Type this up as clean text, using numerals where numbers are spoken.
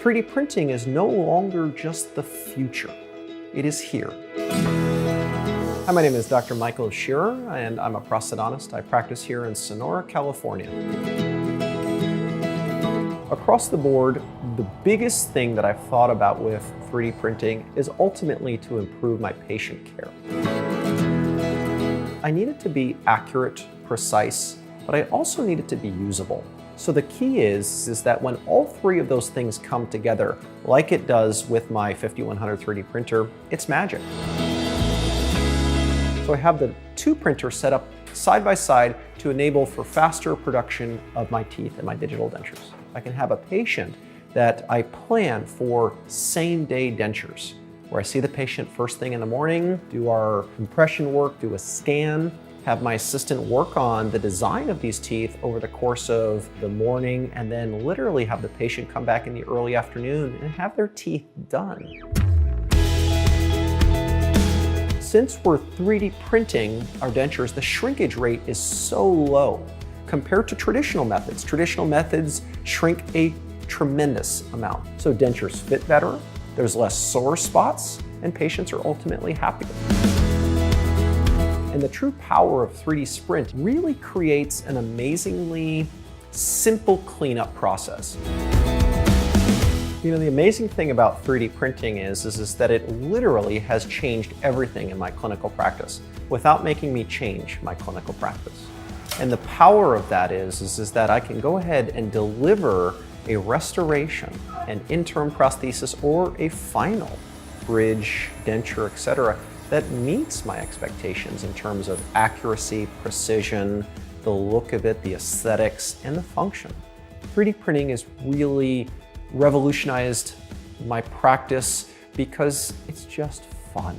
3D printing is no longer just the future. It is here. Hi, my name is Dr. Michael Scherer, and I'm a prosthodontist. I practice here in Sonora, California. Across the board, the biggest thing that I've thought about with 3D printing is ultimately to improve my patient care. I need it to be accurate, precise, but I also need it to be usable. So the key is that when all three of those things come together, like it does with my 5100 3D printer, it's magic. So I have the two printers set up side by side to enable for faster production of my teeth and my digital dentures. I can have a patient that I plan for same-day dentures, where I see the patient first thing in the morning, do our impression work, do a scan, have my assistant work on the design of these teeth over the course of the morning, and then literally have the patient come back in the early afternoon and have their teeth done. Since we're 3D printing our dentures, the shrinkage rate is so low compared to traditional methods. Traditional methods shrink a tremendous amount. So dentures fit better, there's less sore spots, and patients are ultimately happier. And the true power of 3D Sprint really creates an amazingly simple cleanup process. You know, the amazing thing about 3D printing is that it literally has changed everything in my clinical practice without making me change my clinical practice. And the power of that is that I can go ahead and deliver a restoration, an interim prosthesis, or a final bridge, denture, etc., that meets my expectations in terms of accuracy, precision, the look of it, the aesthetics, and the function. 3D printing has really revolutionized my practice because it's just fun.